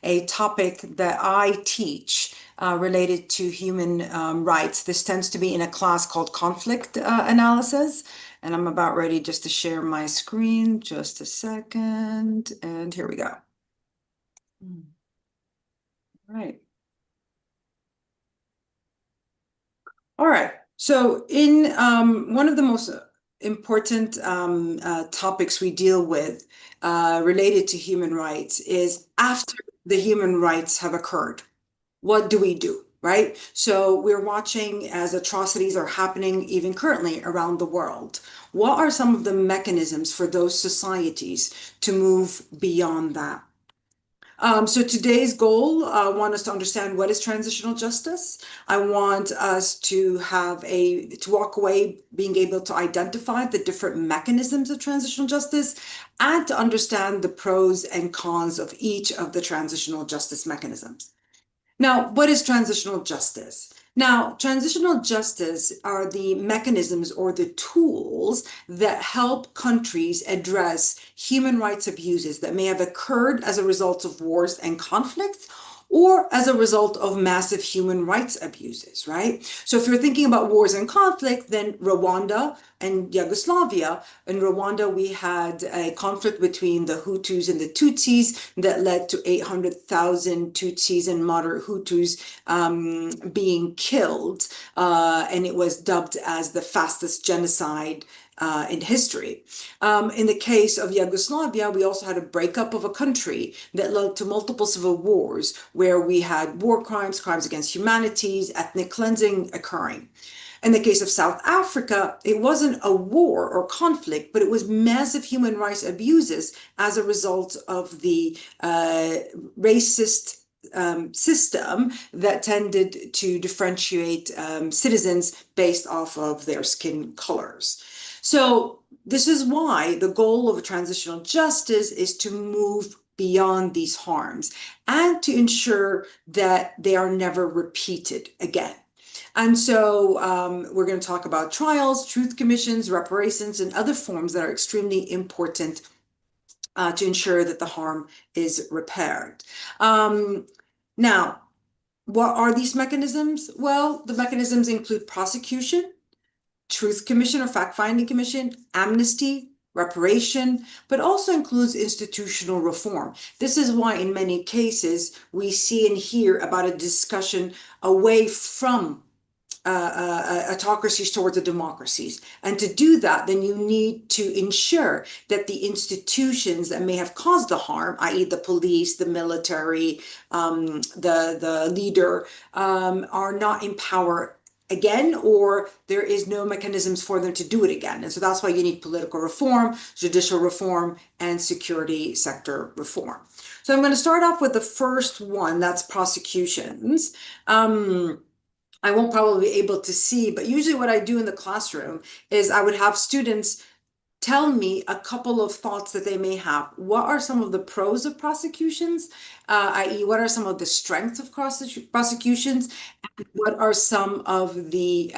a topic that I teach related to human rights. This tends to be in a class called conflict analysis. And I'm about ready just to share my screen. Just a second. And here we go. Right. All right. So in one of the most important topics we deal with related to human rights is after the human rights have occurred, what do we do, right? So we're watching as atrocities are happening even currently around the world. What are some of the mechanisms for those societies to move beyond that? So today's goal, I want us to understand what is transitional justice. I want us to walk away being able to identify the different mechanisms of transitional justice and to understand the pros and cons of each of the transitional justice mechanisms. Now, what is transitional justice? Now, transitional justice are the mechanisms or the tools that help countries address human rights abuses that may have occurred as a result of wars and conflicts or as a result of massive human rights abuses, right? So if you're thinking about wars and conflict, then Rwanda and Yugoslavia. In Rwanda, we had a conflict between the Hutus and the Tutsis that led to 800,000 Tutsis and moderate Hutus being killed, and it was dubbed as the fastest genocide in history. In the case of Yugoslavia, we also had a breakup of a country that led to multiple civil wars where we had war crimes, crimes against humanities, ethnic cleansing occurring. In the case of South Africa, it wasn't a war or conflict, but it was massive human rights abuses as a result of the racist system that tended to differentiate citizens based off of their skin colors. So this is why the goal of transitional justice is to move beyond these harms and to ensure that they are never repeated again. And so we're going to talk about trials, truth commissions, reparations, and other forms that are extremely important to ensure that the harm is repaired. Now, what are these mechanisms? Well, the mechanisms include prosecution, truth commission or fact-finding commission, amnesty, reparation, but also includes institutional reform. This is why in many cases we see and hear about a discussion away from autocracies towards the democracies. And to do that, then you need to ensure that the institutions that may have caused the harm, i.e. the police, the military, the leader, are not in power again, or there is no mechanisms for them to do it again. And so that's why you need political reform, judicial reform, and security sector reform. So I'm going to start off with the first one, that's prosecutions. I won't probably be able to see, but usually what I do in the classroom is I would have students tell me a couple of thoughts that they may have. What are some of the pros of prosecutions, i.e. what are some of the strengths of prosecutions, and what are some of the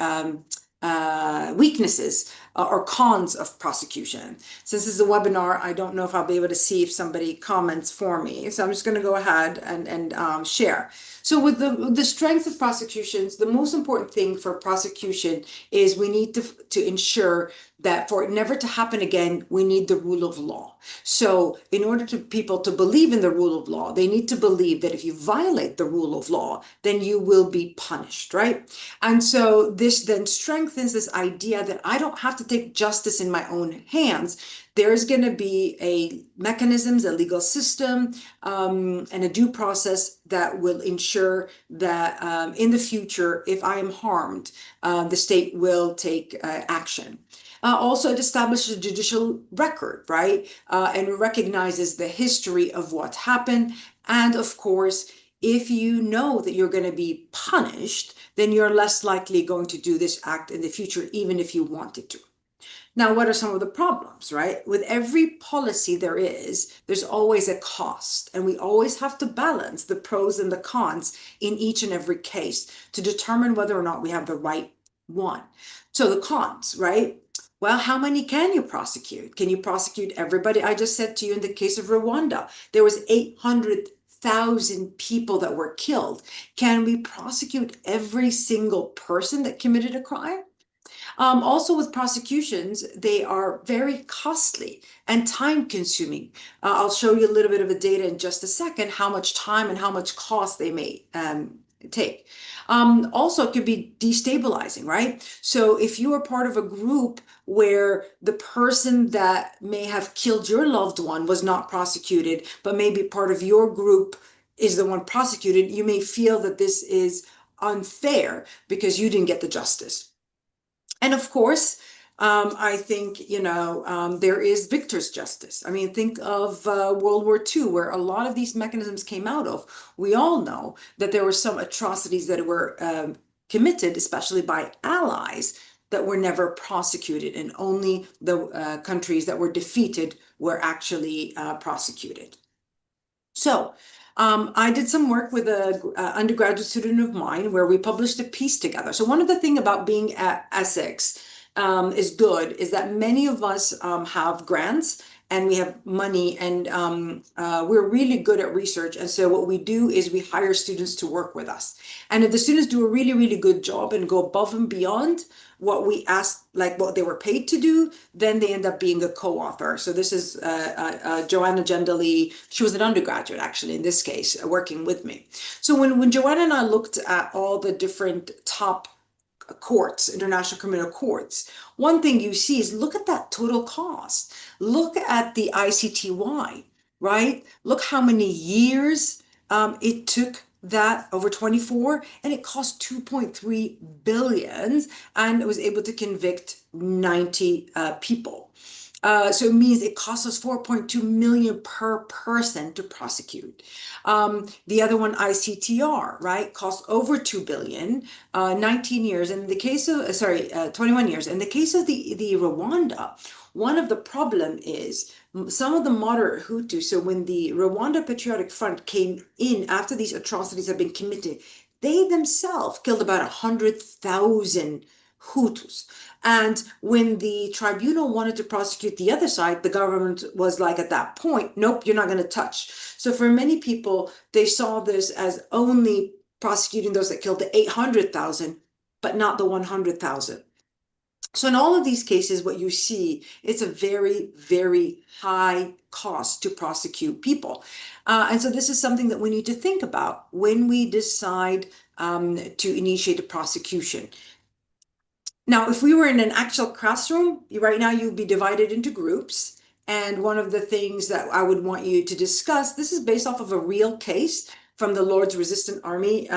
weaknesses or cons of prosecution. Since this is a webinar, I don't know if I'll be able to see if somebody comments for me. So I'm just going to go ahead and share. So with the strength of prosecutions, the most important thing for prosecution is we need to ensure that for it never to happen again, we need the rule of law. So in order to people to believe in the rule of law, they need to believe that if you violate the rule of law, then you will be punished, right? And so this then strengthens this idea that I don't have to take justice in my own hands. There's going to be a mechanisms, a legal system, and a due process that will ensure that in the future, if I am harmed, the state will take action. Also, it establishes a judicial record, right? And recognizes the history of what happened. And of course, if you know that you're going to be punished, then you're less likely going to do this act in the future, even if you wanted to. Now, what are some of the problems, right? With every policy there's always a cost, and we always have to balance the pros and the cons in each and every case to determine whether or not we have the right one. So the cons, right? Well, how many can you prosecute? Can you prosecute everybody? I just said to you in the case of Rwanda, there was 100,000 people that were killed. Can we prosecute every single person that committed a crime? Also with prosecutions, they are very costly and time consuming. I'll show you a little bit of the data in just a second, how much time and how much cost they may take. Also, it can be destabilizing, right? So if you are part of a group where the person that may have killed your loved one was not prosecuted, but maybe part of your group is the one prosecuted, you may feel that this is unfair because you didn't get the justice. And of course, I think, there is victor's justice. I mean, think of World War II, where a lot of these mechanisms came out of. We all know that there were some atrocities that were committed, especially by allies, that were never prosecuted, and only the countries that were defeated were actually prosecuted. So I did some work with an undergraduate student of mine where we published a piece together. So one of the things about being at Essex is good is that many of us have grants and we have money, and we're really good at research. And so what we do is we hire students to work with us. And if the students do a really, really good job and go above and beyond what we asked, like what they were paid to do, then they end up being a co-author. So this is Joanna Gendely. She was an undergraduate, actually, in this case, working with me. So when Joanna and I looked at all the different top courts, international criminal courts, one thing you see is look at that total cost. Look at the ICTY, right? Look how many years it took that over 24, and it cost 2.3 billion, and it was able to convict 90 people. So it means it costs us 4.2 million per person to prosecute. The other one, ICTR, right, costs over 2 billion, 19 years. In the case of, 21 years. In the case of the Rwanda, one of the problem is some of the moderate Hutus. So when the Rwanda Patriotic Front came in after these atrocities had been committed, they themselves killed about 100,000 Hutus. And when the tribunal wanted to prosecute the other side, the government was like, at that point, nope, you're not going to touch. So for many people, they saw this as only prosecuting those that killed the 800,000, but not the 100,000. So in all of these cases, what you see, it's a very, very high cost to prosecute people. And so this is something that we need to think about when we decide to initiate a prosecution. Now, if we were in an actual classroom, right now you'd be divided into groups. And one of the things that I would want you to discuss, this is based off of a real case from the Lord's Resistance Army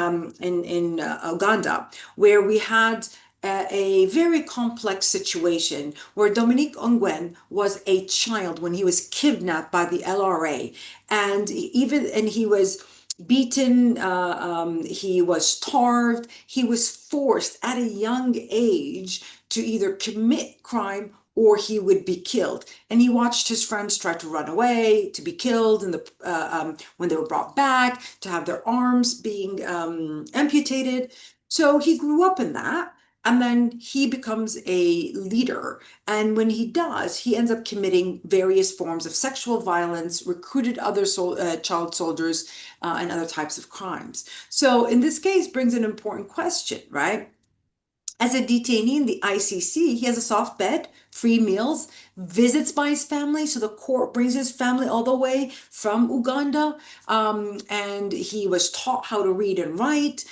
in Uganda, where we had a very complex situation where Dominique Ongwen was a child when he was kidnapped by the LRA, and he was beaten, he was starved, he was forced at a young age to either commit crime or he would be killed. And he watched his friends try to run away, to be killed, and when they were brought back, to have their arms being amputated. So he grew up in that. And then he becomes a leader. And when he does, he ends up committing various forms of sexual violence, recruited other child soldiers, and other types of crimes. So in this case, brings an important question, right? As a detainee in the ICC, he has a soft bed, free meals, visits by his family. So the court brings his family all the way from Uganda. And he was taught how to read and write.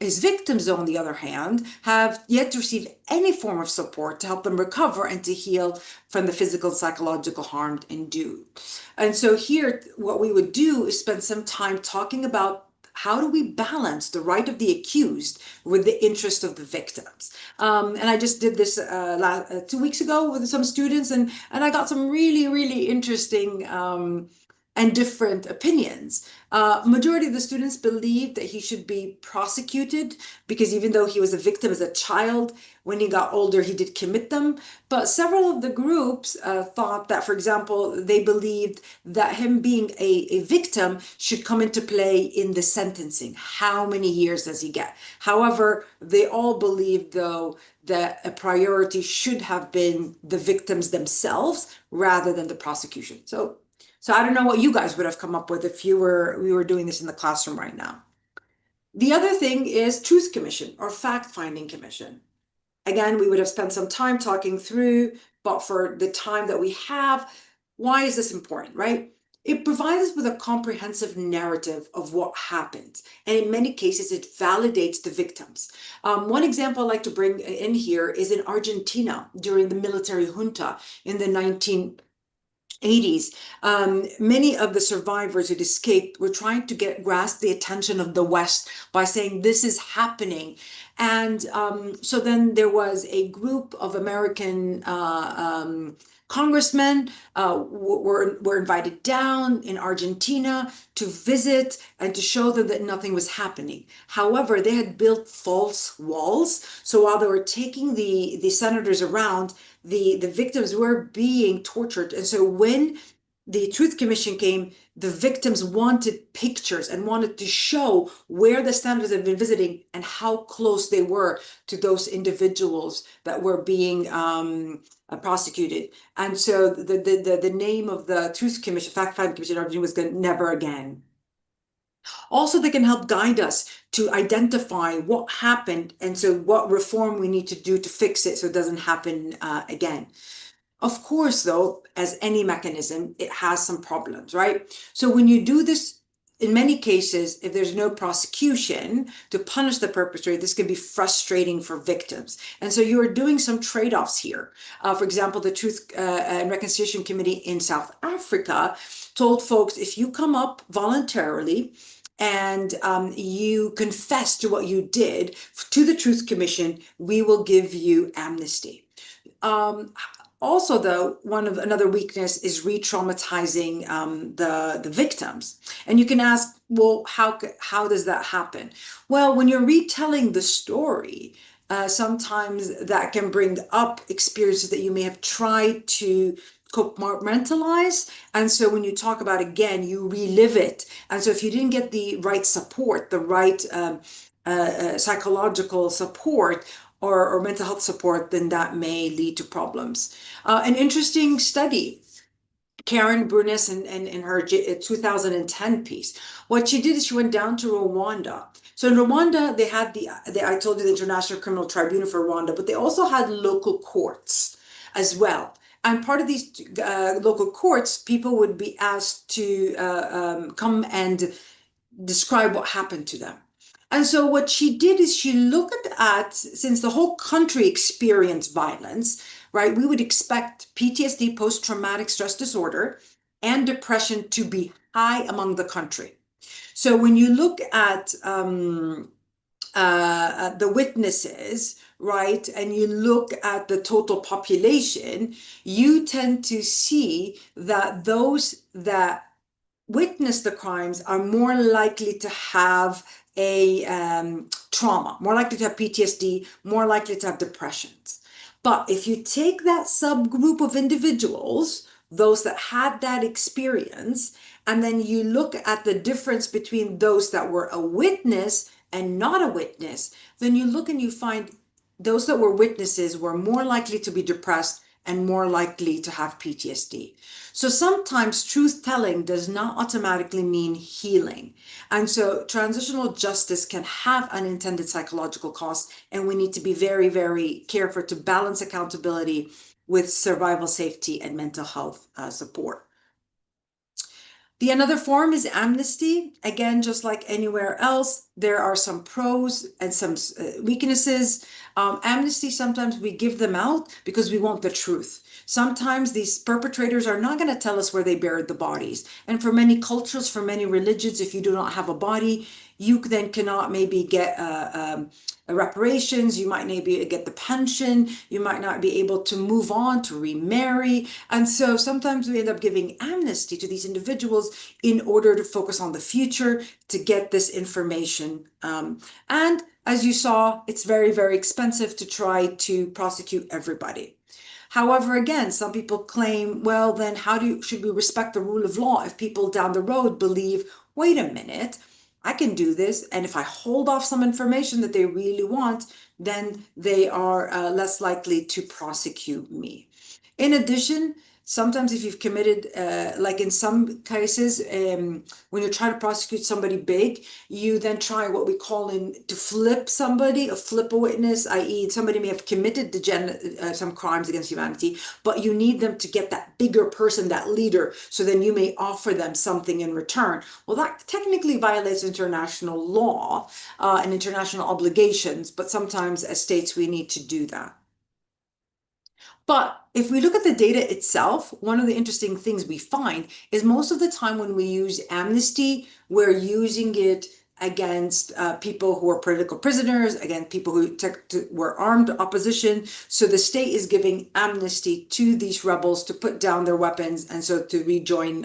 His victims, on the other hand, have yet to receive any form of support to help them recover and to heal from the physical and psychological harm endured. And so here, what we would do is spend some time talking about how do we balance the right of the accused with the interest of the victims. And I just did this 2 weeks ago with some students, and I got some really, really interesting and different opinions. Majority of the students believed that he should be prosecuted because even though he was a victim as a child, when he got older, he did commit them. But several of the groups thought that, for example, they believed that him being a victim should come into play in the sentencing. How many years does he get? However, they all believed, though, that a priority should have been the victims themselves rather than the prosecution. So So I don't know what you guys would have come up with if we were doing this in the classroom right now. The other thing is truth commission or fact-finding commission. Again, we would have spent some time talking through, but for the time that we have, why is this important, right? It provides us with a comprehensive narrative of what happened. And in many cases, it validates the victims. One example I'd like to bring in here is in Argentina during the military junta in the 1980s. Many of the survivors who'd escaped were trying to grasp the attention of the West by saying this is happening. And so then there was a group of American congressmen were invited down in Argentina to visit and to show them that nothing was happening. However, they had built false walls. So while they were taking the senators around, the victims were being tortured. And so when the Truth Commission came, the victims wanted pictures and wanted to show where the senators had been visiting and how close they were to those individuals that were being prosecuted. And so the name of the Truth Commission, Fact-Finding Commission in Argentina was Never Again. Also, they can help guide us to identify what happened and so what reform we need to do to fix it so it doesn't happen again. Of course, though, as any mechanism, it has some problems, right? So when you do this, in many cases, if there's no prosecution to punish the perpetrator, this can be frustrating for victims. And so you are doing some trade-offs here. For example, the Truth and Reconciliation Committee in South Africa told folks, if you come up voluntarily and you confess to what you did to the Truth Commission, we will give you amnesty. Also, though, another weakness is re-traumatizing the victims. And you can ask, well, how does that happen? Well, when you're retelling the story, sometimes that can bring up experiences that you may have tried to compartmentalize. And so when you talk about again, you relive it. And so if you didn't get the right support, the right psychological support, or mental health support, then that may lead to problems. An interesting study, Karen Brunis in her 2010 piece, what she did is she went down to Rwanda. So in Rwanda, they had I told you the International Criminal Tribunal for Rwanda, but they also had local courts as well. And part of these local courts, people would be asked to come and describe what happened to them. And so what she did is she looked at, since the whole country experienced violence, right, we would expect PTSD, post-traumatic stress disorder, and depression to be high among the country. So when you look at the witnesses, right, and you look at the total population, you tend to see that those that witness the crimes are more likely to have a trauma, more likely to have PTSD, more likely to have depressions. But if you take that subgroup of individuals, those that had that experience, and then you look at the difference between those that were a witness and not a witness, then you look and you find those that were witnesses were more likely to be depressed and more likely to have PTSD. So sometimes truth telling does not automatically mean healing. And so transitional justice can have unintended psychological costs, and we need to be very, very careful to balance accountability with survival safety and mental health support. The another form is amnesty. Again, just like anywhere else, there are some pros and some weaknesses. Amnesty, sometimes we give them out because we want the truth. Sometimes these perpetrators are not going to tell us where they buried the bodies. And for many cultures, for many religions, if you do not have a body, you then cannot maybe get reparations, you might maybe get the pension, you might not be able to move on to remarry. And so sometimes we end up giving amnesty to these individuals in order to focus on the future, to get this information. And as you saw, it's very, very expensive to try to prosecute everybody. However, again, some people claim, well, then should we respect the rule of law if people down the road believe, wait a minute, I can do this, and if I hold off some information that they really want, then they are less likely to prosecute me. In addition, Sometimes if you've committed, like in some cases, when you're trying to prosecute somebody big, you then try what we call to flip somebody, or flip a witness, i.e. somebody may have committed some crimes against humanity, but you need them to get that bigger person, that leader, so then you may offer them something in return. Well, that technically violates international law and international obligations, but sometimes as states we need to do that. But if we look at the data itself, one of the interesting things we find is most of the time when we use amnesty, we're using it against people who are political prisoners, against people who were armed opposition. So the state is giving amnesty to these rebels to put down their weapons and so to rejoin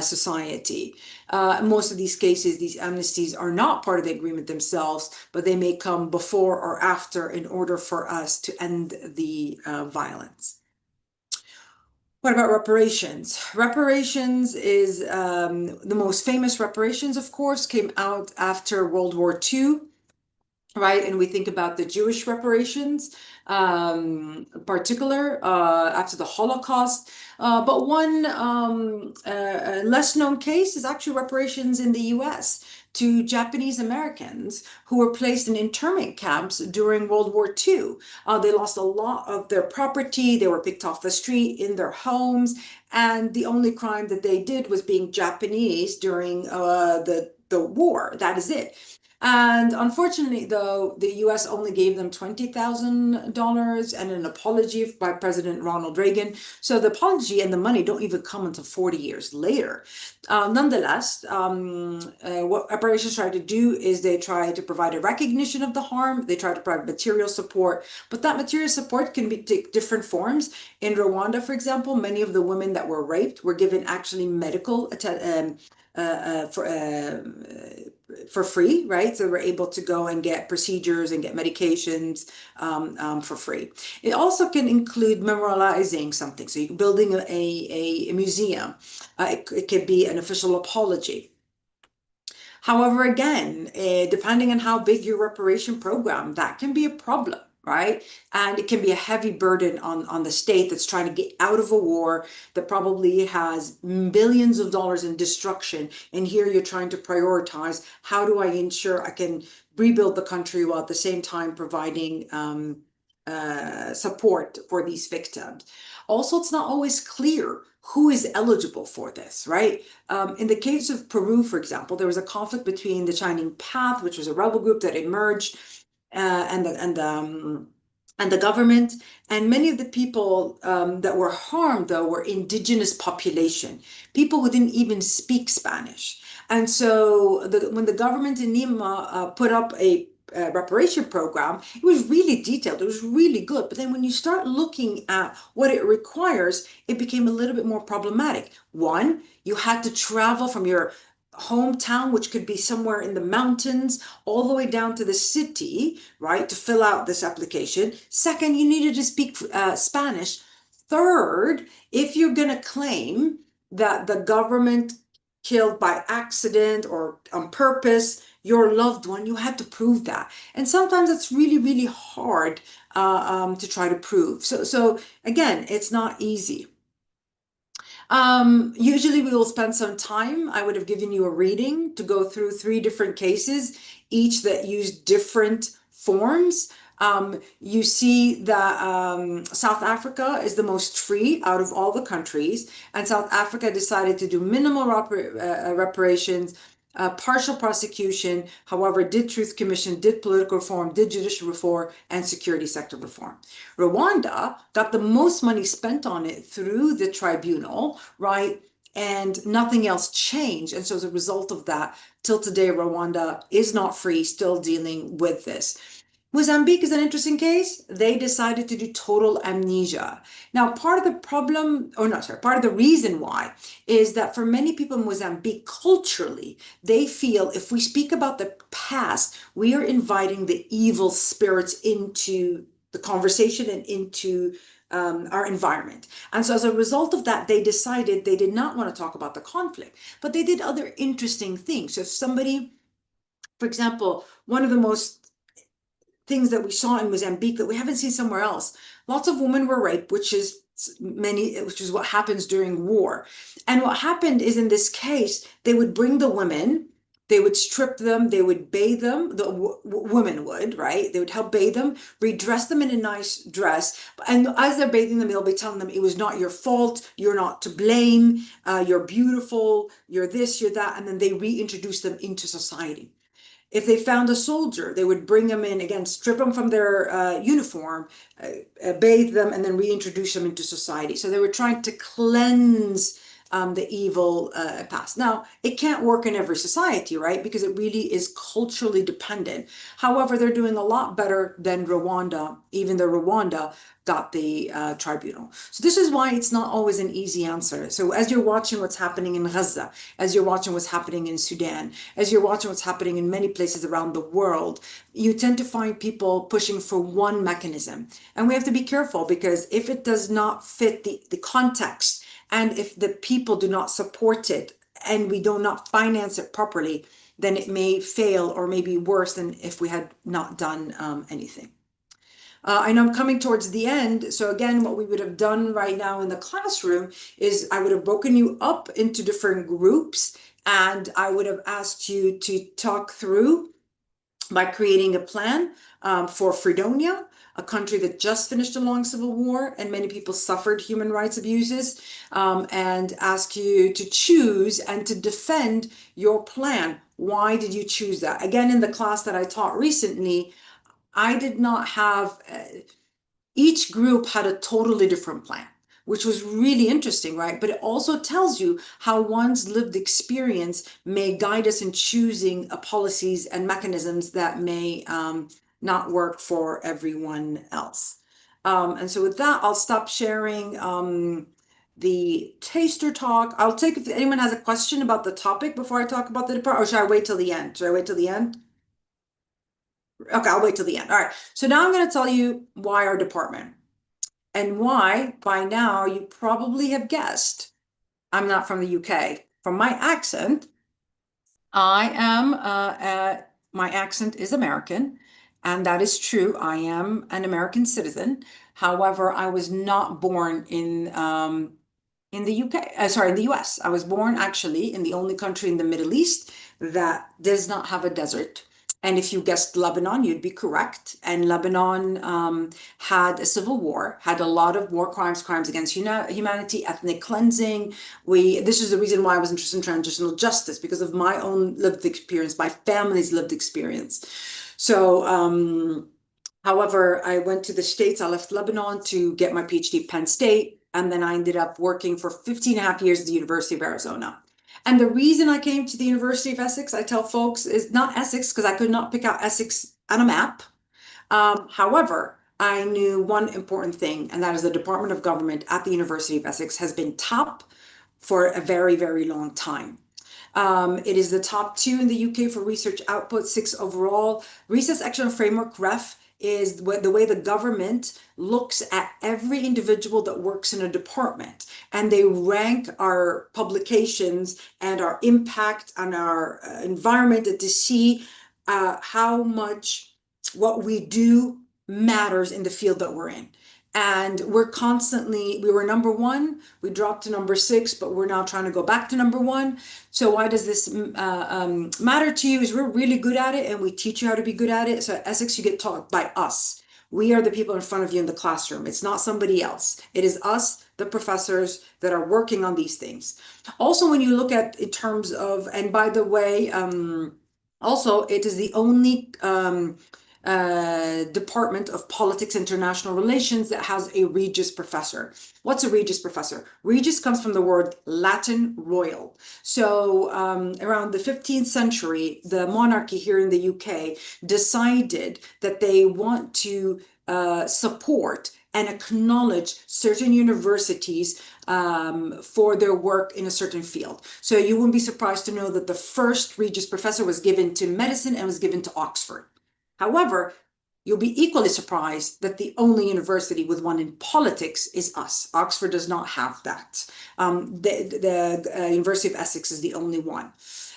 society. Most of these cases, these amnesties are not part of the agreement themselves, but they may come before or after in order for us to end the violence. What about reparations? Reparations is the most famous reparations, of course, came out after World War II, right? And we think about the Jewish reparations, in particular, after the Holocaust. But one less known case is actually reparations in the US to Japanese Americans who were placed in internment camps during World War II. They lost a lot of their property. They were picked off the street in their homes. And the only crime that they did was being Japanese during the war. That is it. And unfortunately, though, the US only gave them $20,000 and an apology by President Ronald Reagan. So the apology and the money don't even come until 40 years later. Nonetheless, what reparations try to do is they try to provide a recognition of the harm. They try to provide material support, but that material support can take different forms. In Rwanda, for example, many of the women that were raped were given actually medical for free, right? So we're able to go and get procedures and get medications for free. It also can include memorializing something. So you're building a museum. It could be an official apology. However, again, depending on how big your reparation program, that can be a problem, right? And it can be a heavy burden on the state that's trying to get out of a war that probably has billions of dollars in destruction. And here you're trying to prioritize, how do I ensure I can rebuild the country while at the same time providing support for these victims. Also, it's not always clear who is eligible for this, right? In the case of Peru, for example, there was a conflict between the Shining Path, which was a rebel group that emerged, and the government. And many of the people that were harmed, though, were indigenous population, people who didn't even speak Spanish. And so when the government in Lima put up a reparation program, it was really detailed, it was really good. But then when you start looking at what it requires, it became a little bit more problematic. One, you had to travel from your hometown, which could be somewhere in the mountains, all the way down to the city, right, to fill out this application. Second, you needed to speak Spanish. Third, if you're going to claim that the government killed by accident or on purpose your loved one, you had to prove that. And sometimes it's really, really hard to try to prove. So again, it's not easy. Usually we will spend some time. I would have given you a reading to go through 3 different cases, each that use different forms. You see that South Africa is the most free out of all the countries, and South Africa decided to do minimal reparations, partial prosecution, however, did Truth Commission, did political reform, did judicial reform, and security sector reform. Rwanda got the most money spent on it through the tribunal, right? And nothing else changed. And so as a result of that, till today, Rwanda is not free, still dealing with this. Mozambique is an interesting case. They decided to do total amnesia. Now, part of the problem, or not, sorry, part of the reason why is that for many people in Mozambique, culturally, they feel if we speak about the past, we are inviting the evil spirits into the conversation and into our environment. And so as a result of that, they decided they did not want to talk about the conflict, but they did other interesting things. So if somebody, for example, one of the most things that we saw in Mozambique that we haven't seen somewhere else. Lots of women were raped, which is which is what happens during war. And what happened is, in this case, they would bring the women, they would strip them, they would bathe them, the women would, right? They would help bathe them, redress them in a nice dress. And as they're bathing them, they'll be telling them, it was not your fault, you're not to blame, you're beautiful, you're this, you're that. And then they reintroduce them into society. If they found a soldier, they would bring them in, again, strip them from their uniform, bathe them, and then reintroduce them into society. So they were trying to cleanse the evil past. Now, it can't work in every society, right? Because it really is culturally dependent. However, they're doing a lot better than Rwanda, even though Rwanda got the tribunal. So this is why it's not always an easy answer. So as you're watching what's happening in Gaza, as you're watching what's happening in Sudan, as you're watching what's happening in many places around the world, you tend to find people pushing for one mechanism. And we have to be careful, because if it does not fit the context, and if the people do not support it, and we do not finance it properly, then it may fail, or may be worse than if we had not done anything. I know I'm coming towards the end. So again, what we would have done right now in the classroom is I would have broken you up into different groups, and I would have asked you to talk through by creating a plan for Fredonia, a country that just finished a long civil war and many people suffered human rights abuses, and ask you to choose and to defend your plan. Why did you choose that? Again, in the class that I taught recently, I did not have, each group had a totally different plan, which was really interesting, right? But it also tells you how one's lived experience may guide us in choosing policies and mechanisms that may not work for everyone else. And so with that, I'll stop sharing the taster talk. I'll take if anyone has a question about the topic before I talk about the department, or should I wait till the end? Should I wait till the end? Okay, I'll wait till the end. All right, so now I'm going to tell you why our department. And why, by now, you probably have guessed, I'm not from the UK. From my accent, I am, my accent is American, and that is true. I am an American citizen. However, I was not born in the UK, sorry, in the US. I was born actually in the only country in the Middle East that does not have a desert. And if you guessed Lebanon, you'd be correct. And Lebanon had a civil war, had a lot of war crimes, crimes against humanity, ethnic cleansing. This is the reason why I was interested in transitional justice, because of my own lived experience, my family's lived experience. So, however, I went to the States. I left Lebanon to get my PhD at Penn State. And then I ended up working for 15 and a half years at the University of Arizona. And the reason I came to the University of Essex, I tell folks, is not Essex, because I could not pick out Essex on a map. However, I knew one important thing, and that is the Department of Government at the University of Essex has been top for a very, very long time. It is the top 2 in the UK for research output, 6 overall. Research Action Framework, REF, is the way the government looks at every individual that works in a department, and they rank our publications and our impact on our environment, and to see how much what we do matters in the field that we're in. And we're constantly, we were number 1, we dropped to number 6, but we're now trying to go back to number 1. So why does this matter to you? Is we're really good at it, and we teach you how to be good at it. So at Essex, you get taught by us. We are the people in front of you in the classroom. It's not somebody else. It is us, the professors, that are working on these things. Also, when you look at in terms of, and by the way, also, it is the only Department of Politics International Relations that has a Regius Professor. What's a Regius Professor? Regius comes from the word Latin royal. So around the 15th century, the monarchy here in the UK decided that they want to support and acknowledge certain universities for their work in a certain field. So you wouldn't be surprised to know that the first Regius Professor was given to medicine and was given to Oxford. However, you'll be equally surprised that the only university with one in politics is us. Oxford does not have that. The University of Essex is the only one.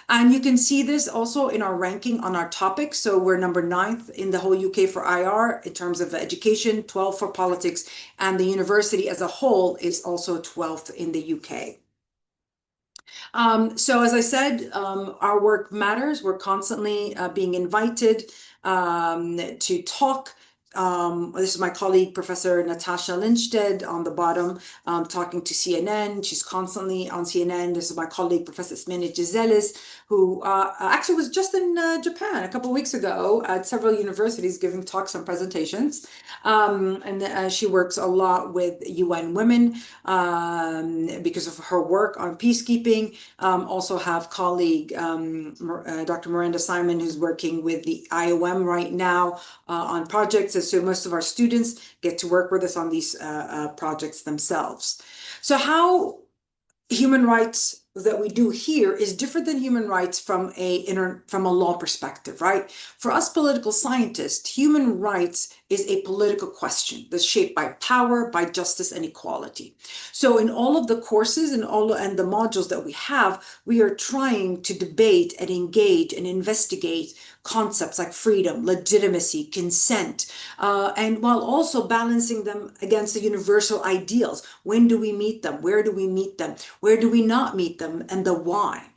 And you can see this also in our ranking on our topics. So we're number 9th in the whole UK for IR in terms of education, 12 for politics, and the university as a whole is also 12th in the UK. So as I said, our work matters. We're constantly being invited to talk. This is my colleague, Professor Natasha Lindstedt on the bottom, talking to CNN. She's constantly on CNN. This is my colleague, Professor Smine Gizelis, who actually was just in Japan a couple of weeks ago at several universities giving talks and presentations. And she works a lot with UN Women because of her work on peacekeeping. Also have colleague Dr. Miranda Simon, who's working with the IOM right now on projects. So most of our students get to work with us on these projects themselves. So how human rights that we do here is different than human rights from a law perspective, right? For us political scientists, human rights is a political question that's shaped by power, by justice, and equality. So in all of the courses and the modules that we have, we are trying to debate and engage and investigate concepts like freedom, legitimacy, consent, and while also balancing them against the universal ideals. When do we meet them? Where do we meet them? Where do we not meet them? And the why.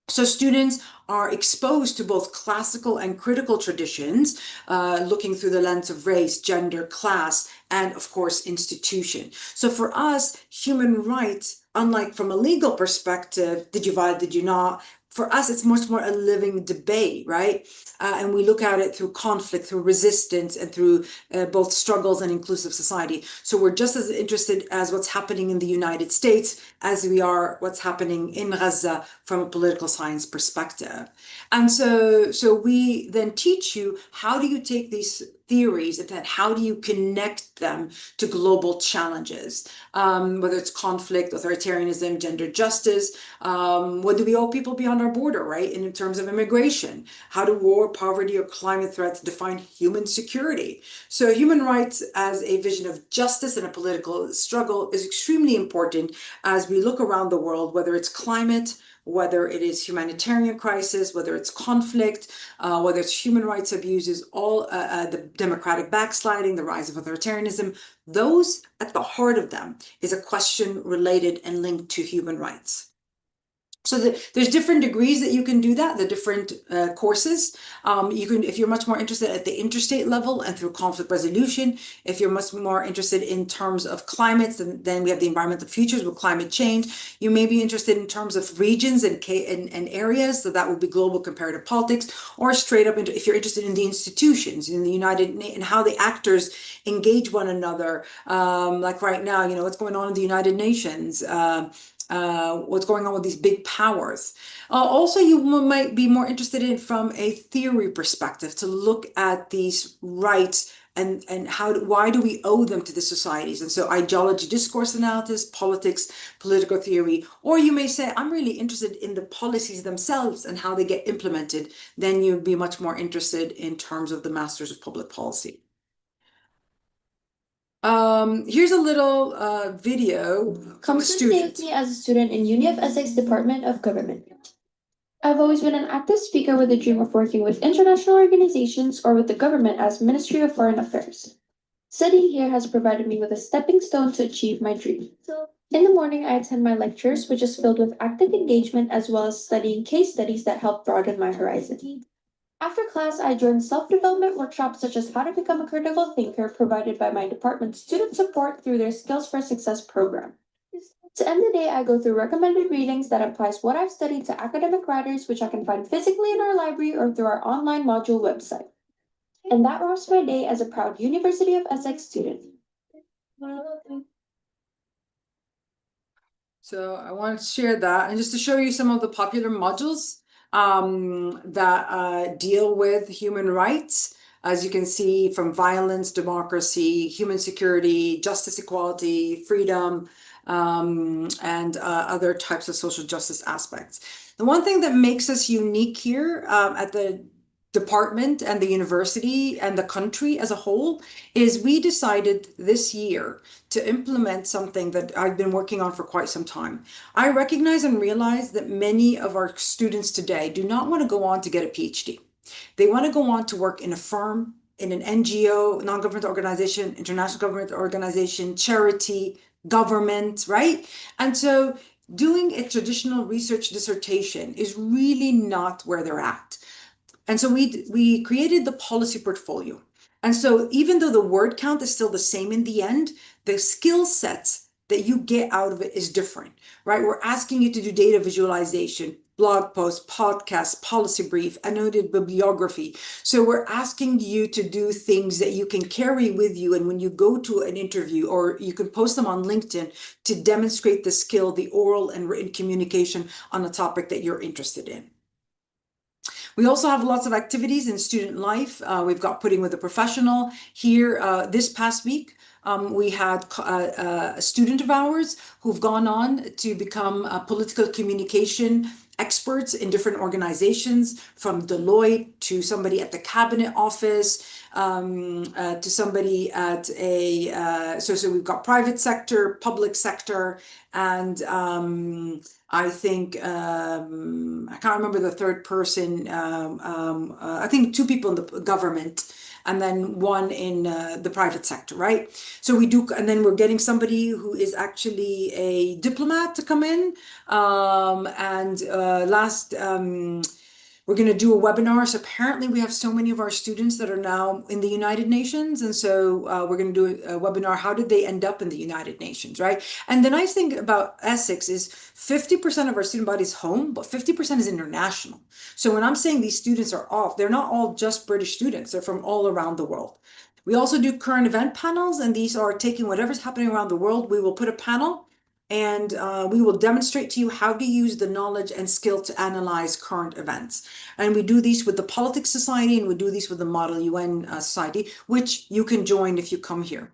So students are exposed to both classical and critical traditions, looking through the lens of race, gender, class, and of course, institution. So for us, human rights, unlike from a legal perspective, did you violate, did you not? For us, it's much more a living debate, right? And we look at it through conflict, through resistance, and through both struggles and inclusive society. So we're just as interested as what's happening in the United States as we are what's happening in Gaza from a political science perspective. And so we then teach you, how do you take these theories and then how do you connect them to global challenges, whether it's conflict, authoritarianism, gender justice, what do we owe people beyond our border, right? And in terms of immigration, how do war, poverty, or climate threats define human security? So human rights as a vision of justice in a political struggle is extremely important as we look around the world, whether it's climate, whether it is humanitarian crisis, whether it's conflict, whether it's human rights abuses, all the democratic backsliding, the rise of authoritarianism, those at the heart of them is a question related and linked to human rights. So there's different degrees that you can do that, the different courses. You can, if you're much more interested at the interstate level and through conflict resolution, if you're much more interested in terms of climates, then we have the environmental futures with climate change. You may be interested in terms of regions and areas, so that would be global comparative politics, or straight up into, if you're interested in the institutions, in the United Nations, and how the actors engage one another. Like right now, you know, what's going on in the United Nations, what's going on with these big powers. Also, you might be more interested in from a theory perspective to look at these rights and why do we owe them to the societies? And so ideology, discourse analysis, politics, political theory, or you may say, I'm really interested in the policies themselves and how they get implemented. Then you'd be much more interested in terms of the Masters of Public Policy. Here's a little video from a student. Me as a student in Uni of Essex Department of Government. I've always been an active speaker with a dream of working with international organizations or with the government as Ministry of Foreign Affairs. Studying here has provided me with a stepping stone to achieve my dream. In the morning, I attend my lectures, which is filled with active engagement as well as studying case studies that help broaden my horizon. After class, I joined self-development workshops such as How to Become a Critical Thinker provided by my department's student support through their Skills for Success program. To end the day, I go through recommended readings that applies what I've studied to academic writers, which I can find physically in our library or through our online module website. And that wraps my day as a proud University of Essex student. So I want to share that and just to show you some of the popular modules that deal with human rights. As you can see, from violence, democracy, human security, justice, equality, freedom, and other types of social justice aspects. The one thing that makes us unique here at the department and the university and the country as a whole is we decided this year to implement something that I've been working on for quite some time. I recognize and realize that many of our students today do not want to go on to get a PhD. They want to go on to work in a firm, in an NGO, non-government organization, international government organization, charity, government, right? And so doing a traditional research dissertation is really not where they're at. And so we created the policy portfolio. And so even though the word count is still the same in the end, the skill sets that you get out of it is different, right? We're asking you to do data visualization, blog posts, podcasts, policy brief, annotated bibliography. So we're asking you to do things that you can carry with you. And when you go to an interview, or you can post them on LinkedIn to demonstrate the skill, the oral and written communication on a topic that you're interested in. We also have lots of activities in student life. We've got Putting with a Professional here this past week. We had a student of ours who've gone on to become political communication experts in different organizations, from Deloitte to somebody at the cabinet office, to somebody at so we've got private sector, public sector, and I think I can't remember the third person. I think 2 people in the government, and then 1 in the private sector, right? So we do, and then we're getting somebody who is actually a diplomat to come in. We're going to do a webinar. So apparently we have so many of our students that are now in the United Nations. And so we're going to do a webinar. How did they end up in the United Nations, right? And the nice thing about Essex is 50% of our student body is home, but 50% is international. So when I'm saying these students are off, they're not all just British students. They're from all around the world. We also do current event panels, and these are taking whatever's happening around the world. We will put a panel, and we will demonstrate to you how to use the knowledge and skill to analyze current events. And we do these with the Politics Society, and we do these with the Model UN Society, which you can join if you come here.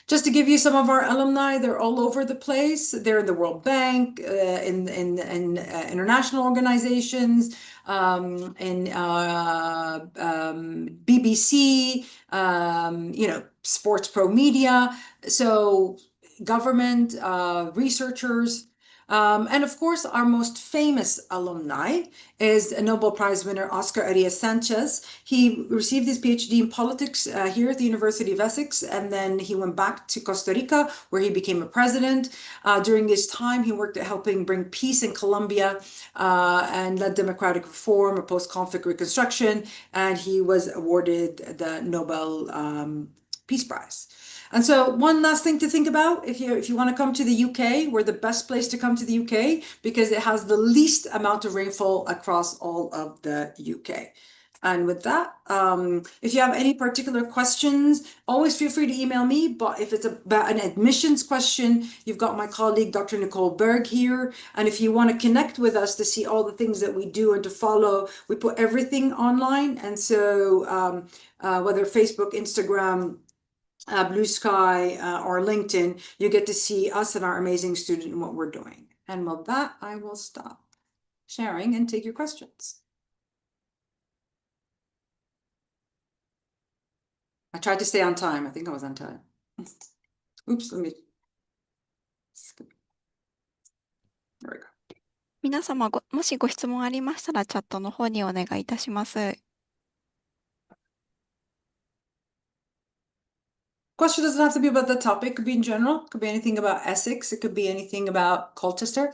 Just to give you some of our alumni, they're all over the place. They're in the World Bank, in international organizations, in BBC, Sports Pro Media. So government, researchers, and of course, our most famous alumni is a Nobel Prize winner, Oscar Arias Sanchez. He received his PhD in politics here at the University of Essex, and then he went back to Costa Rica, where he became a president. During his time, he worked at helping bring peace in Colombia and led democratic reform, or post-conflict reconstruction, and he was awarded the Nobel Peace Prize. And so one last thing to think about, if you want to come to the UK, we're the best place to come to the UK because it has the least amount of rainfall across all of the UK. And with that, if you have any particular questions, always feel free to email me. But if it's about an admissions question, you've got my colleague, Dr. Nicole Berg here. And if you want to connect with us to see all the things that we do and to follow, we put everything online. And so whether Facebook, Instagram, Blue Sky, or LinkedIn, you get to see us and our amazing student and what we're doing. And with that, I will stop sharing and take your questions. I tried to stay on time. I think I was on time. Oops, let me skip. There we go. 皆様もしご質問ありましたらチャットの方にお願いいたします。Question doesn't have to be about the topic. It could be in general. It could be anything about Essex. It could be anything about Colchester.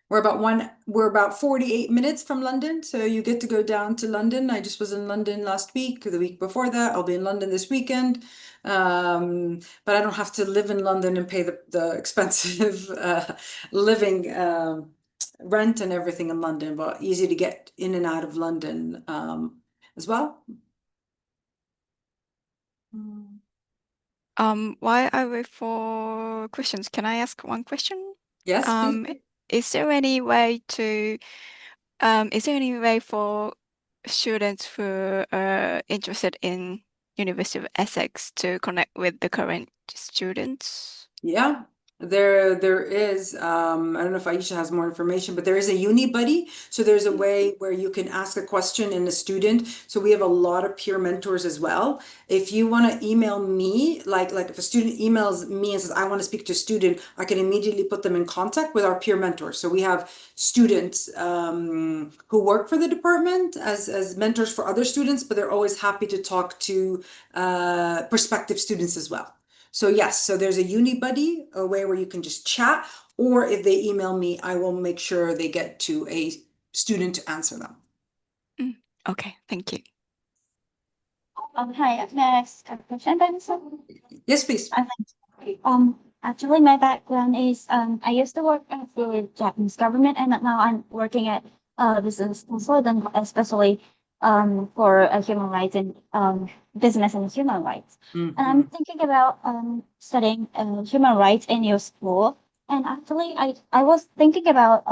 We're about 48 minutes from London, so you get to go down to London. I just was in London last week, or the week before that. I'll be in London this weekend, but I don't have to live in London and pay the expensive living rent and everything in London, but easy to get in and out of London as well. While I wait for questions, can I ask one question? Yes, please. Is there any way for students who are interested in University of Essex to connect with the current students? Yeah. There is, I don't know if Aisha has more information, but there is a uni buddy. So there's a way where you can ask a question in a student. So we have a lot of peer mentors as well. If you want to email me, like if a student emails me and says, I want to speak to a student, I can immediately put them in contact with our peer mentors. So we have students who work for the department as mentors for other students, but they're always happy to talk to prospective students as well. So yes, so there's a uni buddy, a way where you can just chat, or if they email me, I will make sure they get to a student to answer them. Okay, thank you. Hi, may I ask a question, Benson? Yes, please. Actually, my background is I used to work at the Japanese government, and now I'm working at business consultant, especially for human rights and business and human rights. And I'm thinking about studying human rights in your school. And actually, I was thinking about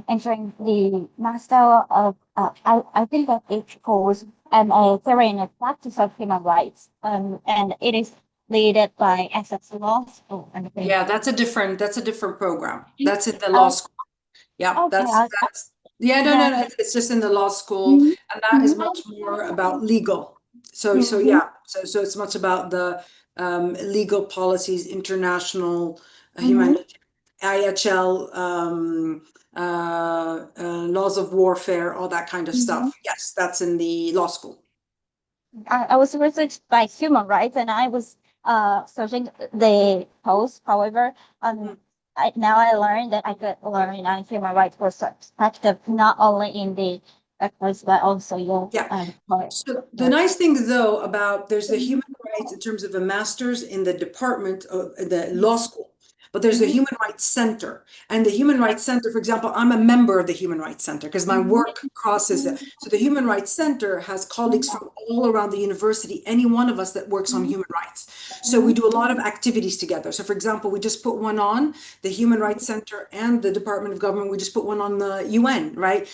entering the master of I think that it calls a theory and a practice of human rights. And it is led by Essex Law School. Yeah, that's a different program. That's in the law school. Yeah, Okay, that's yeah, no, it's just in the law school, and that is much more about legal. So yeah, so it's much about the legal policies, international humanitarian, IHL, laws of warfare, all that kind of stuff. Yes, that's in the law school. I was researched by human rights, and I was searching the post. However, now I learned that I could learn human rights perspective, not only in the course but also your So the nice thing though about there's the human rights in terms of a master's in the department of the law school, but there's the Human Rights Center. And the Human Rights Center, for example, I'm a member of the Human Rights Center because my work crosses it. So the Human Rights Center has colleagues from all around the university, any one of us that works on human rights. So we do a lot of activities together. So for example, we just put one on the Human Rights Center and the Department of Government. We just put one on the UN, right?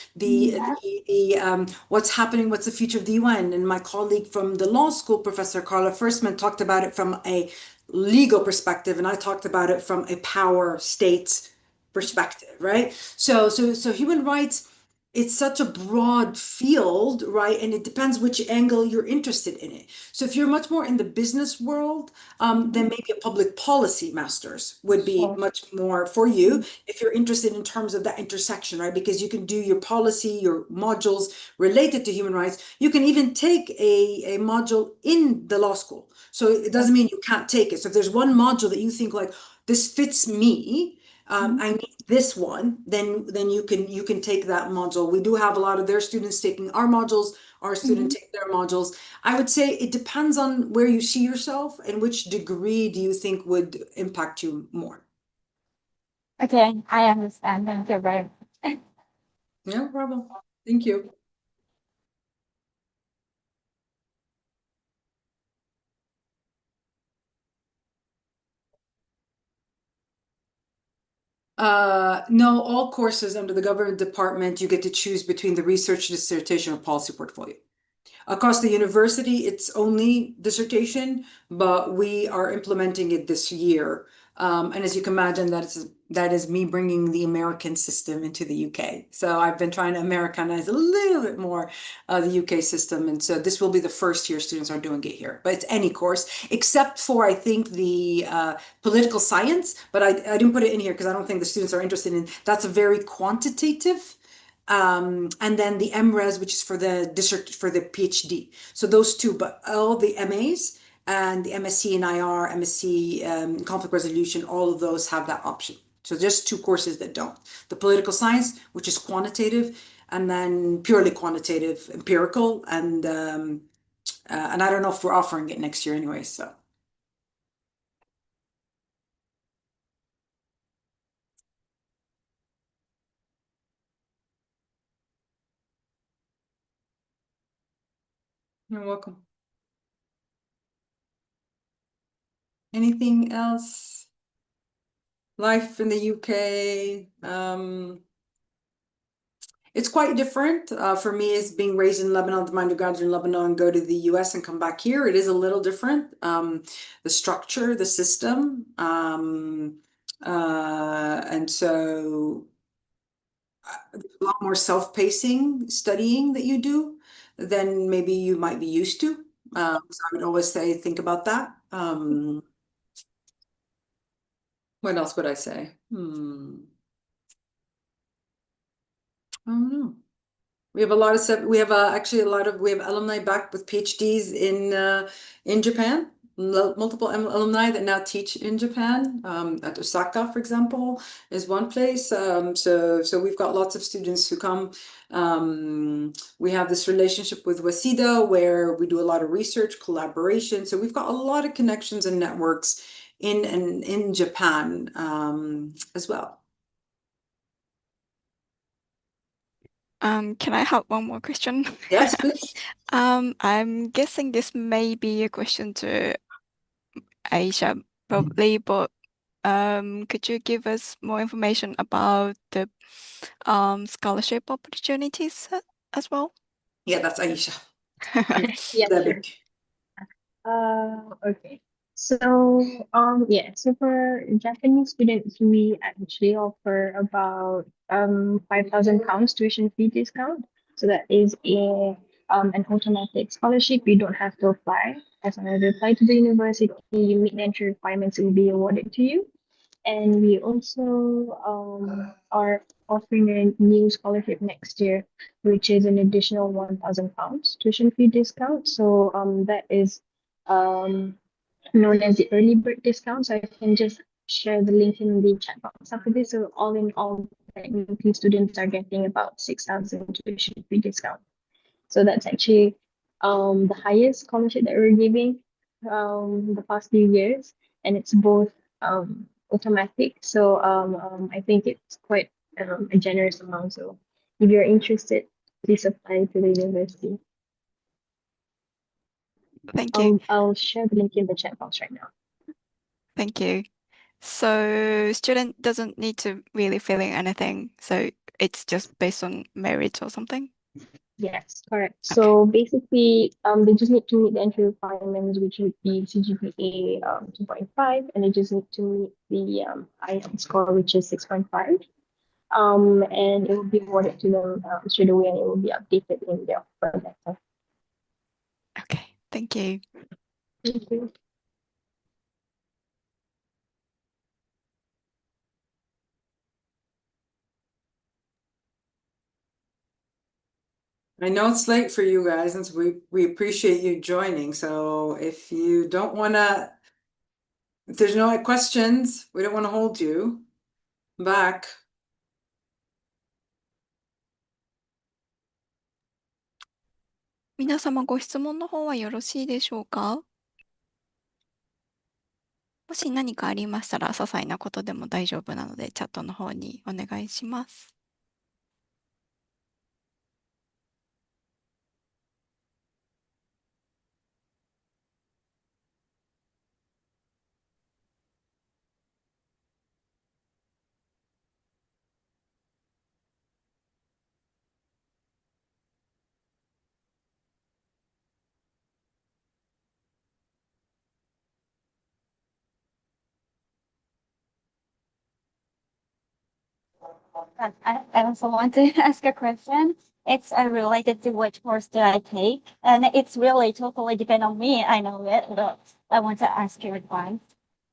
What's happening, what's the future of the UN? And my colleague from the law school, Professor Carla Firstman, talked about it from a legal perspective, and I talked about it from a power state perspective, right? So human rights, it's such a broad field, right? And it depends which angle you're interested in it. So if you're much more in the business world, then maybe a public policy master's would be much more for you if you're interested in terms of that intersection, right? Because you can do your policy, your modules related to human rights. You can even take a module in the law school. So it doesn't mean you can't take it. So if there's one module that you think like, this fits me, I need this one, then you can take that module. We do have a lot of their students taking our modules, our students take their modules. I would say it depends on where you see yourself and which degree do you think would impact you more. Okay, I understand. Thank you very much. No problem. Thank you. No, all courses under the government department, you get to choose between the research, dissertation, or policy portfolio. Across the university, it's only dissertation, but we are implementing it this year. And as you can imagine, that is me bringing the American system into the UK. So I've been trying to Americanize a little bit more the UK system. And so this will be the first year students are doing it here. But it's any course, except for, I think, the political science. But I didn't put it in here because I don't think the students are interested in. That's a very quantitative. And then the MRes, which is for the PhD. So those two, but all the MAs and the MSc in IR, MSc conflict resolution, all of those have that option. So just two courses that don't. The political science, which is quantitative, and then purely quantitative, empirical, and I don't know if we're offering it next year anyway, so. You're welcome. Anything else? Life in the UK. It's quite different. For me, as being raised in Lebanon, did my undergraduate in Lebanon, go to the US and come back here. It is a little different. The structure, the system. And so a lot more self-pacing studying that you do than maybe you might be used to. So I would always say, think about that. What else would I say? I don't know. We have a lot of we have actually we have alumni back with PhDs in Japan. Multiple alumni that now teach in Japan. At Osaka, for example, is one place. So we've got lots of students who come. We have this relationship with Waseda where we do a lot of research, collaboration. So we've got a lot of connections and networks in Japan as well. Can I have one more question? Yes, please. I'm guessing this may be a question to Aisha, probably, but could you give us more information about the scholarship opportunities as well? Yeah, that's Aisha. Yeah, David. Okay. So so for Japanese students, we actually offer about £5,000 tuition fee discount. So that is an automatic scholarship. You don't have to apply. As long as you apply to the university, you meet the entry requirements, it will be awarded to you. And we also are offering a new scholarship next year, which is an additional £1,000 tuition fee discount. So that is known as the early bird discount. So I can just share the link in the chat box after this. So all in all, technically students are getting about 6,000 tuition fee discount. So that's actually the highest scholarship that we're giving the past few years, and it's both automatic. So I think it's quite a generous amount. So if you're interested, please apply to the university. Thank you. I'll share the link in the chat box right now. Thank you. So student doesn't need to really fill in anything. So it's just based on merit or something? Yes, correct. So basically, they just need to meet the entry requirements, which would be CGPA 2.5, and they just need to meet the IELTS score, which is 6.5. And it will be awarded to them straight away, and it will be updated in their offer letter. Okay, thank you. Thank you. I know it's late for you guys, and so we appreciate you joining. So if you don't want to, if there's no questions, we don't want to hold you back. 皆様ご質問の方はよろしいでしょうか？もし何かありましたら、些細なことでも大丈夫なので、チャットの方にお願いします。I also want to ask a question. It's related to which course do I take, and it's really totally depend on me. I know it, but I want to ask your advice.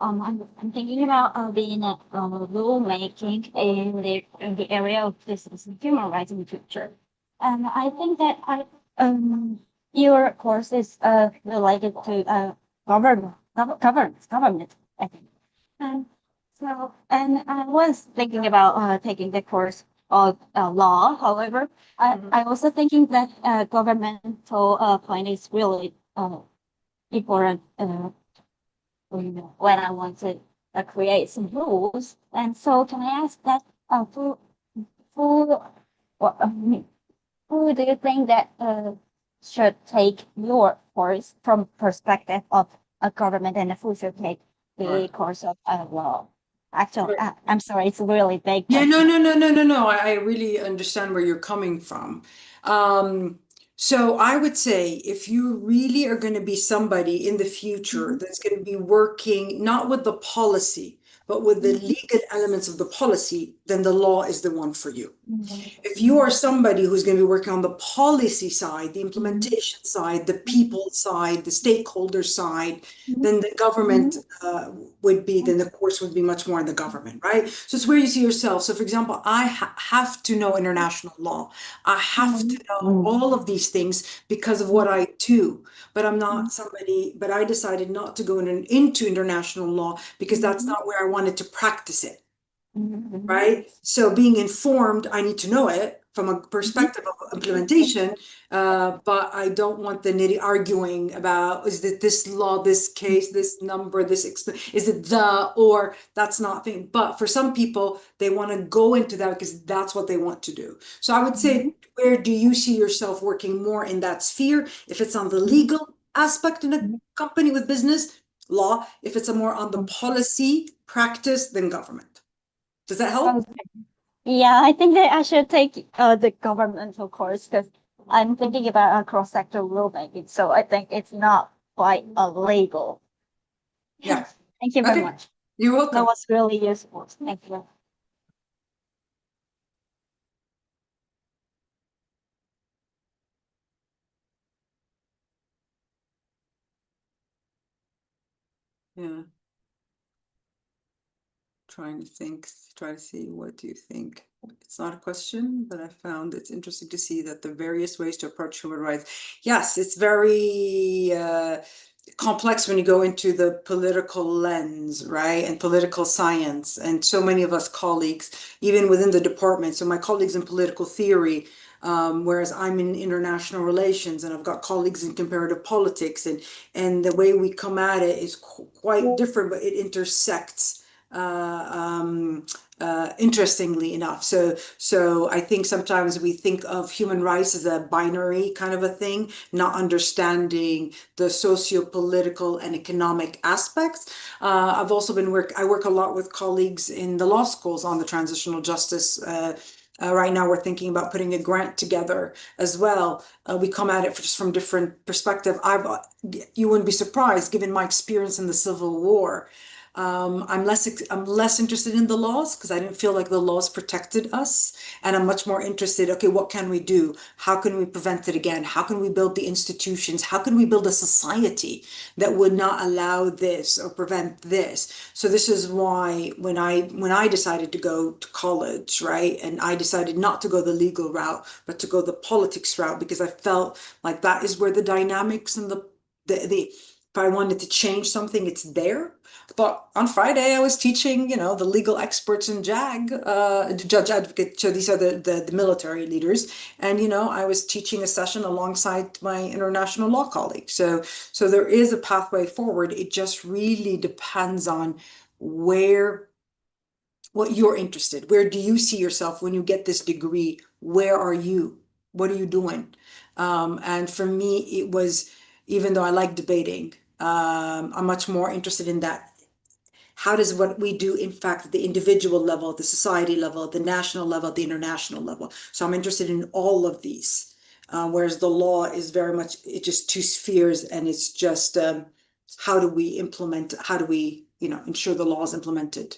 I'm thinking about being a rule making in the area of business and human rights in the future, and I think that your course is related to government. I think. So, and I was thinking about taking the course of law. However, I also thinking that governmental point is really important when I want to create some rules. And so, can I ask that who who do you think that should take your course from perspective of a government, and who should take the course of law? Actually, I'm sorry, it's a really big Yeah, question. no. I really understand where you're coming from. So I would say if you really are going to be somebody in the future that's going to be working not with the policy, but with the legal elements of the policy, then the law is the one for you. If you are somebody who's going to be working on the policy side, the implementation side, the people side, the stakeholder side, then the government then the course would be much more in the government, right? So it's where you see yourself. So for example, I have to know international law. I have to know all of these things because of what I do, but I'm not somebody, but I decided not to go into international law because that's not where I wanted to practice it. Right? So being informed, I need to know it from a perspective of implementation, but I don't want the nitty arguing about, is it this law, this case, this number, is it or that's not thing. But for some people, they want to go into that because that's what they want to do. So I would say, where do you see yourself working more in that sphere? If it's on the legal aspect in a company with business, law. If it's more on the policy, practice, then government. Does that help? Yeah, I think that I should take the governmental course because I'm thinking about a cross-sector rulemaking. So I think it's not quite legal. Yeah. Thank you very much. You're welcome. That was really useful. Thank you. Yeah. Trying to think, try to see, what do you think? It's not a question, but I found it's interesting to see that the various ways to approach human rights. Yes, it's very complex when you go into the political lens, right? And political science. And so many of us colleagues, even within the department, so my colleagues in political theory, whereas I'm in international relations and I've got colleagues in comparative politics, and the way we come at it is quite different, but it intersects interestingly enough. So I think sometimes we think of human rights as a binary kind of a thing, not understanding the socio-political and economic aspects. I've also I work a lot with colleagues in the law schools on the transitional justice. Right now we're thinking about putting a grant together as well. We come at it just from different perspective. You wouldn't be surprised, given my experience in the Civil War. I'm less interested in the laws because I didn't feel like the laws protected us, and I'm much more interested, okay, what can we do? How can we prevent it again? How can we build the institutions? How can we build a society that would not allow this or prevent this? So this is why when I decided to go to college, right, and I decided not to go the legal route, but to go the politics route, because I felt like that is where the dynamics and the if I wanted to change something, it's there. But on Friday, I was teaching, the legal experts in JAG, judge advocate. So these are the military leaders. And, I was teaching a session alongside my international law colleagues. So there is a pathway forward. It just really depends on what you're interested. Where do you see yourself when you get this degree? Where are you? What are you doing? And for me, it was, even though I like debating, I'm much more interested in that. How does what we do, in fact, at the individual level, the society level, the national level, the international level? So I'm interested in all of these, whereas the law is very much, it's just two spheres, and it's just how do we ensure the law is implemented?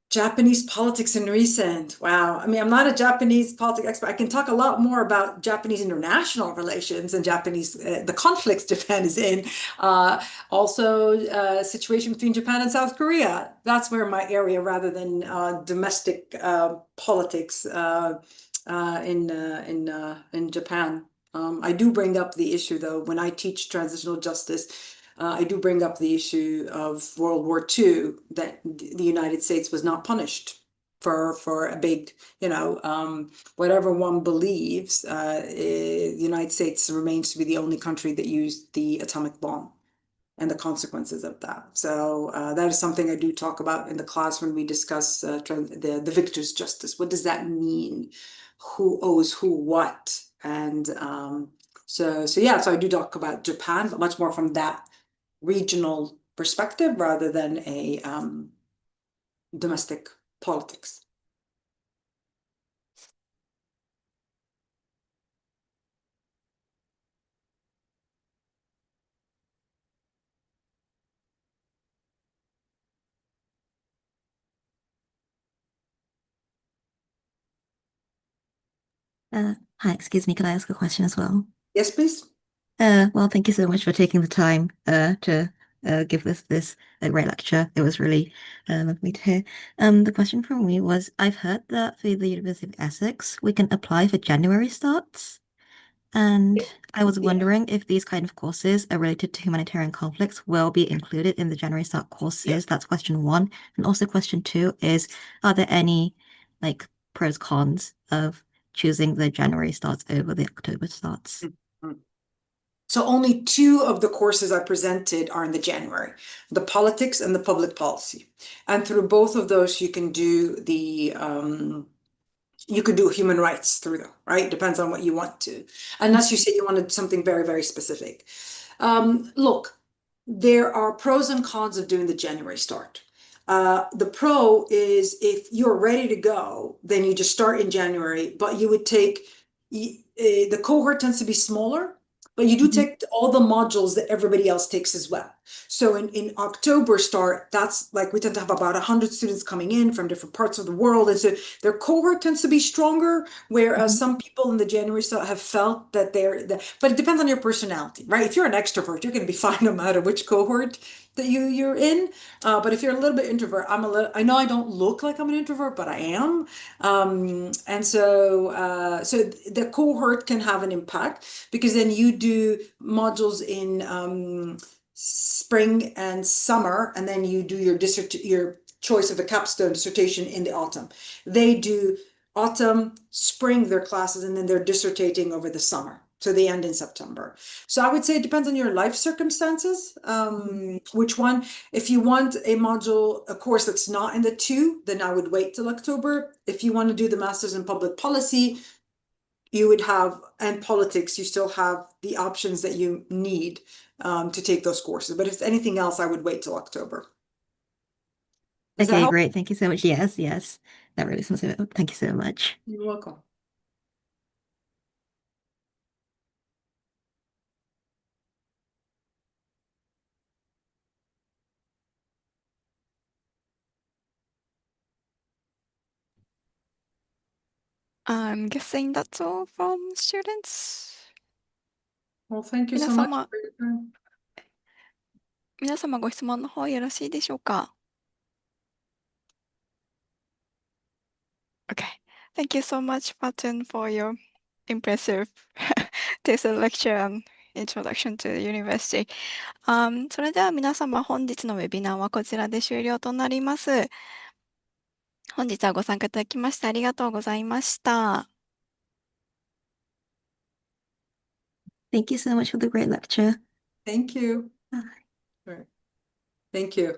Japanese politics in recent. Wow. I mean, I'm not a Japanese politics expert. I can talk a lot more about Japanese international relations and the conflicts Japan is in. Also, situation between Japan and South Korea. That's where my area, rather than domestic politics in Japan. I do bring up the issue, though, when I teach transitional justice. I do bring up the issue of World War II, that the United States was not punished for a big, whatever one believes, the United States remains to be the only country that used the atomic bomb and the consequences of that. So that is something I do talk about in the class when we discuss the victor's justice. What does that mean? Who owes who what? And so I do talk about Japan, but much more from that regional perspective rather than a domestic politics. Hi, excuse me, can I ask a question as well? Yes, please. Well, thank you so much for taking the time to give this a great lecture. It was really lovely to hear. The question from me was, I've heard that for the University of Essex, we can apply for January starts. And I was wondering if these kind of courses are related to humanitarian conflicts will be included in the January start courses. Yeah. That's question one. And also question two is, are there any like pros cons of choosing the January starts over the October starts? So only 2 of the courses I presented are in the January, the politics and the public policy. And through both of those, you can do the you could do human rights through them, right? Depends on what you want to. Unless you say you wanted something very, very specific. Look, there are pros and cons of doing the January start. The pro is if you're ready to go, then you just start in January, but you would take, the cohort tends to be smaller, but you do take all the modules that everybody else takes as well. So in October start, that's like we tend to have about 100 students coming in from different parts of the world. And so their cohort tends to be stronger, whereas some people in the January start have felt that but it depends on your personality, right? If you're an extrovert, you're going to be fine no matter which cohort that you're in. But if you're a little bit introvert, I know I don't look like I'm an introvert, but I am. And so the cohort can have an impact because then you do modules in spring and summer, and then you do your choice of a capstone dissertation in the autumn. They do autumn, spring, their classes, and then they're dissertating over the summer. So they end in September. So I would say it depends on your life circumstances, which one. If you want a module, a course that's not in the 2, then I would wait till October. If you want to do the Masters in Public Policy, you would have, and politics, you still have the options that you need to take those courses. But if anything else, I would wait till October. Does that Okay, help? great. Thank you so much. Yes, yes. That really sums it up. Thank you so much. You're welcome. I'm guessing that's all from students. Well, thank you so 皆 much 様、 for your time. 皆様ご質問の方よろしいでしょうか? Okay. Thank you so much, Faten, for your impressive thesis lecture and introduction to the university. それでは皆様、本日のウェビナーはこちらで終了となります。本日はご参加いただきましてありがとうございました。Thank you so much for the great lecture. Thank you. Bye. All right. Thank you.